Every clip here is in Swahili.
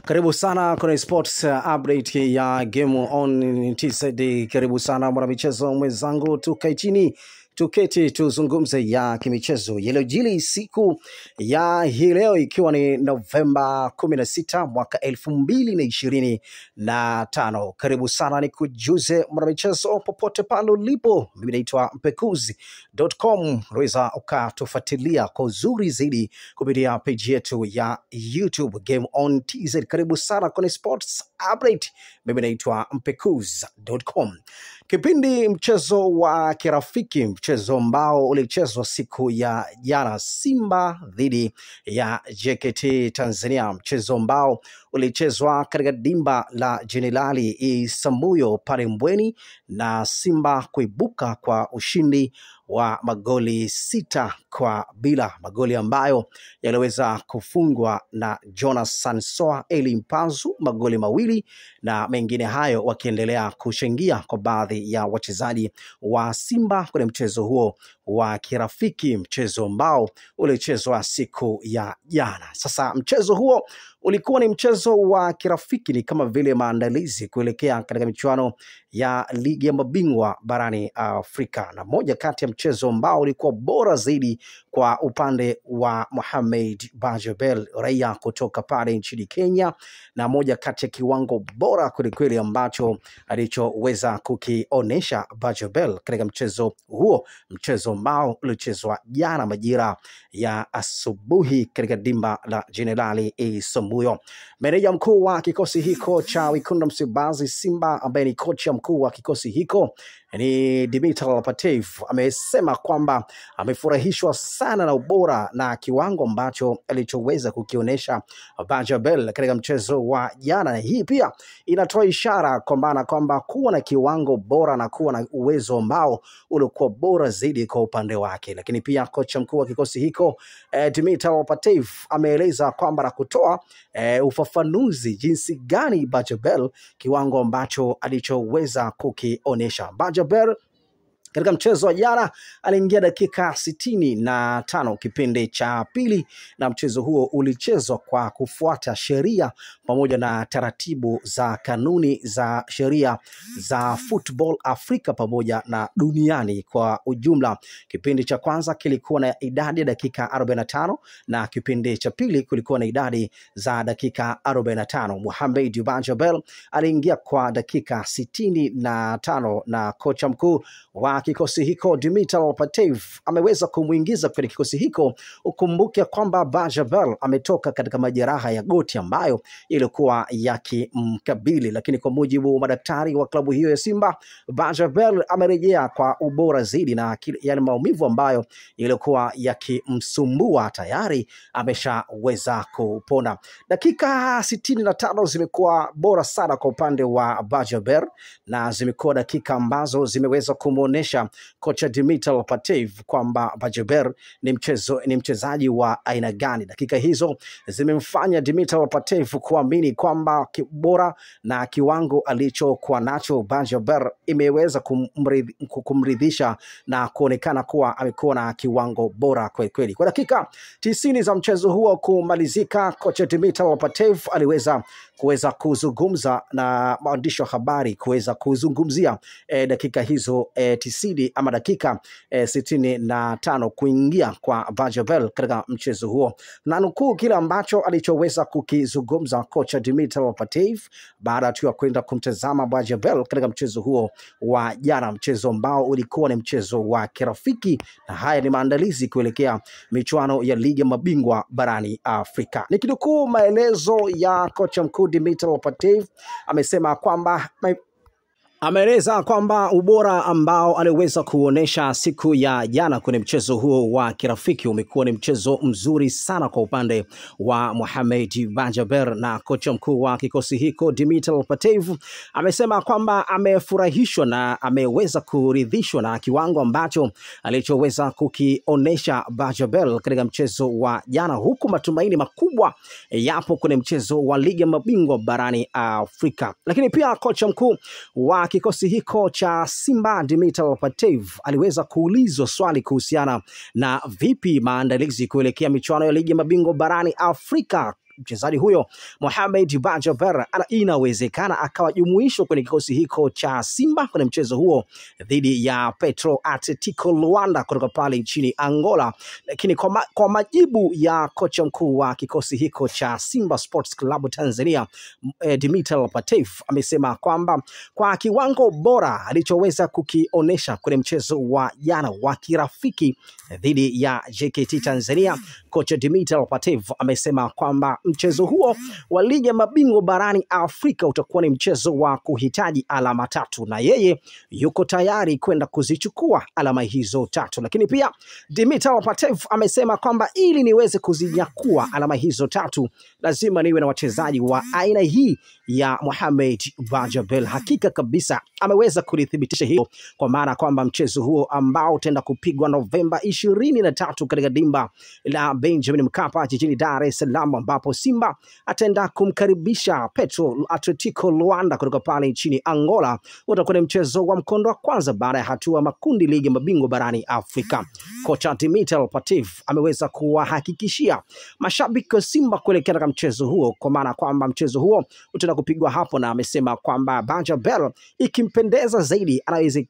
Karibu sana kwenye sports update ya Game On TZD. Karibu sana mwanamichezo mwenzangu, tukae chini tuketi tuzungumze ya kimichezo yaliyojiri siku ya hii leo, ikiwa ni Novemba 16 mwaka 2025. Karibu sana nikujuze mwanamichezo popote pale ulipo. Mimi naitwa mpekuzi.com. Unaweza ukatufuatilia kwa uzuri zaidi kupitia page yetu ya YouTube Game On TZ. Karibu sana kwenye sports update. Mimi naitwa mpekuzi.com. Kipindi mchezo wa kirafiki, mchezo ambao ulichezwa siku ya jana, Simba dhidi ya JKT Tanzania, mchezo ambao ulichezwa katika dimba la Jenerali Isamuhyo pale Mbweni, na Simba kuibuka kwa ushindi wa magoli 6-0, magoli ambayo yaliweza kufungwa na Jonathan Soa, Eli Mpanzu magoli mawili, na mengine hayo wakiendelea kushangia kwa baadhi ya wachezaji wa Simba kwenye mchezo huo wa kirafiki, mchezo ambao ulichezwa siku ya jana. Sasa mchezo huo ulikuwa ni mchezo wa kirafiki, ni kama vile maandalizi kuelekea katika michuano ya ligi ya mabingwa barani Afrika, na moja kati ya mchezo ambao ulikuwa bora zaidi kwa upande wa Mohamed Bajabel, raia kutoka pale nchini Kenya, na moja kati ya kiwango bora kwelikweli ambacho alichoweza kukionesha Bajabel katika mchezo huo, mchezo ambao ulichezwa jana majira ya asubuhi katika dimba la Jenerali Isamuhyo. Meneja mkuu wa kikosi hiko cha Wekundu Msimbazi Simba, ambaye ni kocha mkuu wa kikosi hiko, ni Dimitar Pantev, amesema kwamba amefurahishwa sana na ubora na kiwango ambacho alichoweza kukionyesha Bajabel katika mchezo wa jana. Hii pia inatoa ishara kwamba kuwa na kiwango bora na kuwa na uwezo ambao ulikuwa bora zaidi kwa upande wake. Lakini pia kocha mkuu wa kikosi hiko Dimitar Pantev ameeleza kwamba na kutoa ufafanuzi jinsi gani Bajabel, kiwango ambacho alichoweza kukionyesha. Bajabel katika mchezo wa jana aliingia dakika 65 kipindi cha pili, na mchezo huo ulichezwa kwa kufuata sheria pamoja na taratibu za kanuni za sheria za Football Afrika pamoja na duniani kwa ujumla. Kipindi cha kwanza kilikuwa na idadi ya dakika 45 na kipindi cha pili kulikuwa na idadi za dakika 45. Mohamed Bajabel aliingia kwa dakika 65 na kocha mkuu wa kikosi hiko Dimitar Pantev ameweza kumuingiza kwenye kikosi hiko. Ukumbuke kwamba Bajabel ametoka katika majeraha ya goti ambayo ilikuwa yakimkabili, lakini kwa mujibu wa madaktari wa klabu hiyo ya Simba, Bajabel amerejea kwa ubora zaidi, na yale maumivu ambayo ilikuwa yakimsumbua tayari ameshaweza kupona. Dakika 65 zimekuwa bora sana kwa upande wa Bajabel, na zimekuwa dakika ambazo zimeweza kumuonesha kocha Dimitar Pantev kwamba Bajabel ni mchezaji wa aina gani. Dakika hizo zimemfanya Dimitar Pantev kuamini kwamba bora na kiwango alichokuwa nacho Bajabel imeweza kumridhisha na kuonekana kuwa amekuwa na kiwango bora kweli. Kwa dakika 90 za mchezo huo kumalizika, kocha Dimitar Pantev aliweza kuzungumza na waandishi wa habari, kuweza kuzungumzia dakika hizo 90 ama dakika 65 kuingia kwa Bajabel katika mchezo huo, na nukuu kile ambacho alichoweza kukizungumza kocha Dimitar Pantev baada tu ya kwenda kumtazama Bajabel katika mchezo huo wa jana, mchezo ambao ulikuwa ni mchezo wa kirafiki, na haya ni maandalizi kuelekea michuano ya ligi ya mabingwa barani Afrika. Nikinukuu maelezo ya kocha mkuu Dimitar Pantev, amesema kwamba ameeleza kwamba ubora ambao aliweza kuonesha siku ya jana kwenye mchezo huo wa kirafiki umekuwa ni mchezo mzuri sana kwa upande wa Mohamed Bajabel, na kocha mkuu wa kikosi hiko Dimitar Pantev amesema kwamba amefurahishwa na ameweza kuridhishwa na kiwango ambacho alichoweza kukionesha Bajabel katika mchezo wa jana, huku matumaini makubwa yapo kwenye mchezo wa ligi ya mabingwa barani Afrika. Lakini pia kocha mkuu wa kikosi hiko cha Simba Dimitar Pantev aliweza kuulizwa swali kuhusiana na vipi maandalizi kuelekea michuano ya ligi ya mabingwa barani Afrika mchezaji huyo Mohamed Bajaber inawezekana akawajumuishwa kwenye kikosi hiko cha Simba kwenye mchezo huo dhidi ya Petro Atletico Luanda kutoka pale nchini Angola. Lakini kwa majibu ya kocha mkuu wa kikosi hiko cha Simba Sports Club Tanzania Dimitar Pantev amesema kwamba kwa kiwango bora alichoweza kukionesha kwenye mchezo wa jana wa kirafiki dhidi ya JKT Tanzania, kocha Dimitar Pantev amesema kwamba mchezo huo wa ligi ya mabingwa barani Afrika utakuwa ni mchezo wa kuhitaji alama 3 na yeye yuko tayari kwenda kuzichukua alama hizo 3. Lakini pia Dimitar Pantev amesema kwamba ili niweze kuzinyakua alama hizo 3 lazima niwe na wachezaji wa aina hii ya Mohamed Bajaber. Hakika kabisa ameweza kulithibitisha hilo, kwa maana kwamba mchezo huo ambao utaenda kupigwa Novemba 23 katika dimba la Benjamin Mkapa jijini Dar es Salaam, ambapo Simba ataenda kumkaribisha Petro Atletico Luanda kutoka pale nchini Angola, utakuwa ni mchezo wa mkondo wa kwanza baada ya hatua makundi ligi ya mabingwa barani Afrika. Kocha Dimitar Pantev ameweza kuwahakikishia mashabiki wa Simba kuelekea katika mchezo huo, kwa maana kwamba mchezo huo utaenda kupigwa hapo, na amesema kwamba Bajaber ikimpendeza zaidi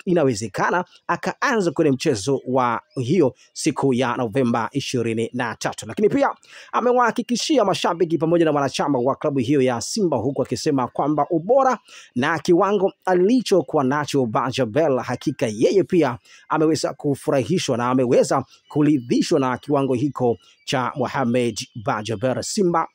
inawezekana akaanza kwenye mchezo wa hiyo siku ya Novemba 23. Lakini pia amewahakikishia mashabiki pamoja na wanachama wa klabu hiyo ya Simba, huku akisema kwamba ubora na kiwango alichokuwa nacho Bajaber, hakika yeye pia ameweza kufurahishwa na ameweza kuridhishwa na kiwango hiko cha Mohamed Bajaber. Simba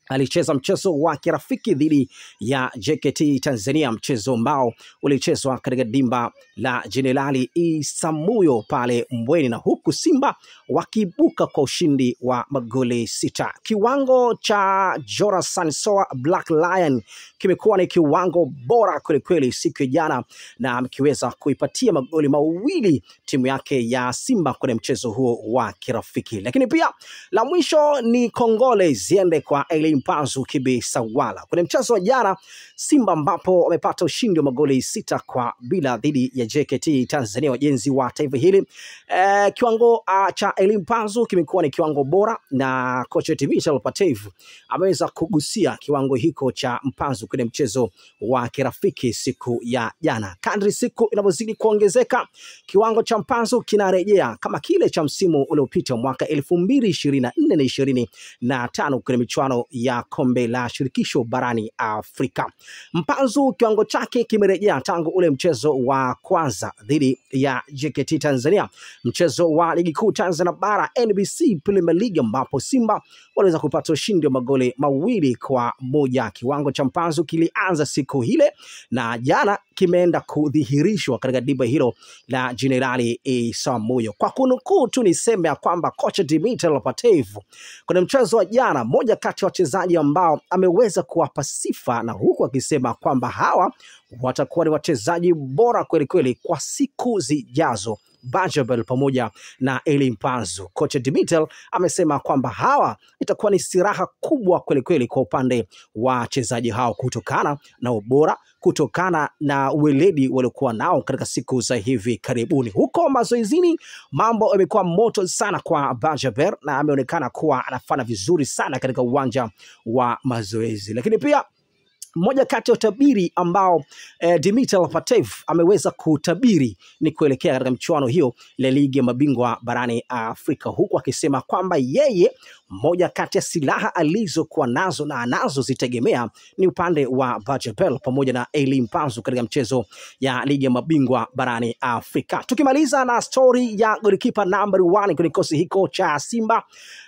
alicheza mchezo wa kirafiki dhidi ya JKT Tanzania, mchezo ambao ulichezwa katika dimba la Jenerali Isamuyo pale Mbweni, na huku Simba wakibuka kwa ushindi wa magoli 6. Kiwango cha Jorasan Soa Black Lion kimekuwa ni kiwango bora kweli siku ya jana, na amekiweza kuipatia magoli mawili timu yake ya Simba kwenye mchezo huo wa kirafiki. Lakini pia la mwisho ni kongole ziende kwa Elie Mpanzu Kibisawala kwenye mchezo wa jana Simba, ambapo wamepata ushindi wa magoli 6-0 dhidi ya JKT Tanzania, wajenzi wa taifa hili. Kiwango cha Elie Mpanzu kimekuwa ni kiwango bora, na kocha Dimitar Pantev ameweza kugusia kiwango hiko cha Mpanzu kwenye mchezo wa kirafiki siku ya jana. Kadri siku inavyozidi kuongezeka, kiwango cha Mpanzu kinarejea kama kile cha msimu uliopita mwaka 2024 na 25 kwenye michuano ya kombe la shirikisho barani Afrika. Mpanzu kiwango chake kimerejea tangu ule mchezo wa kwanza dhidi ya JKT Tanzania, mchezo wa ligi kuu Tanzania bara NBC Premier League, ambapo Simba waliweza kupata ushindi wa magoli 2-1. Kiwango cha Mpanzu kilianza siku ile na jana kimeenda kudhihirishwa katika dimba hilo la Jenerali Isamuyo. Kwa kunukuu tu niseme kwamba kocha Dimitar Pantev kwenye mchezo wa jana, moja kati ya wachezaji ambao ameweza kuwapa sifa, na huku akisema kwamba hawa watakuwa ni wachezaji bora kweli kwa siku zijazo, Bajaber pamoja na Elie Mpanzu. Kocha Dimitar amesema kwamba hawa itakuwa ni siraha kubwa kweli kwa upande wa wachezaji hao, kutokana na ubora, kutokana na weledi waliokuwa nao katika siku za hivi karibuni. Huko mazoezini mambo yamekuwa moto sana kwa Bajaber, na ameonekana kuwa anafanya vizuri sana katika uwanja wa mazoezi. Lakini pia mmoja kati ya utabiri ambao Dimitar Pantev ameweza kutabiri ni kuelekea katika mchuano hiyo la ligi ya mabingwa barani Afrika, huku akisema kwamba yeye moja kati ya silaha alizokuwa nazo na anazozitegemea ni upande wa Bajaber pamoja na Elie Mpanzu katika mchezo ya ligi ya mabingwa barani Afrika. Tukimaliza na story ya golikipa number 1 kwenye kikosi hiko cha Simba,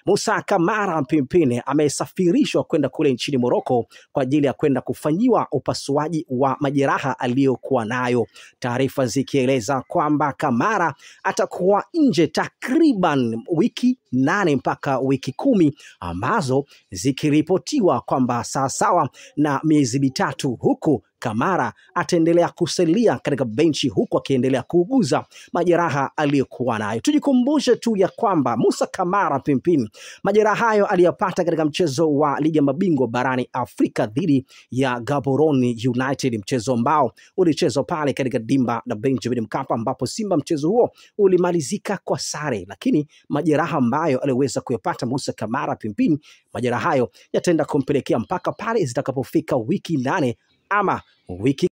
Musa Kamara Mpimpine amesafirishwa kwenda kule nchini Morocco kwa ajili ya kwenda kufanyiwa upasuaji wa majeraha aliyokuwa nayo. Taarifa zikieleza kwamba Kamara atakuwa nje takriban wiki 8 mpaka wiki 10, ambazo zikiripotiwa kwamba sawa na miezi 3, huku Kamara ataendelea kusalia katika benchi huku akiendelea kuuguza majeraha aliyokuwa nayo. Tujikumbushe tu ya kwamba Musa Kamara Pimpin, majeraha hayo aliyapata katika mchezo wa Ligi ya Mabingwa barani Afrika dhidi ya Gaborone United, mchezo ambao ulichezwa pale katika dimba la Benjamin Mkapa, ambapo Simba mchezo huo ulimalizika kwa sare. Lakini majeraha ambayo aliweza kuyapata Musa Kamara Pimpin, majeraha hayo yataenda kumpelekea mpaka pale zitakapofika wiki 8 ama wiki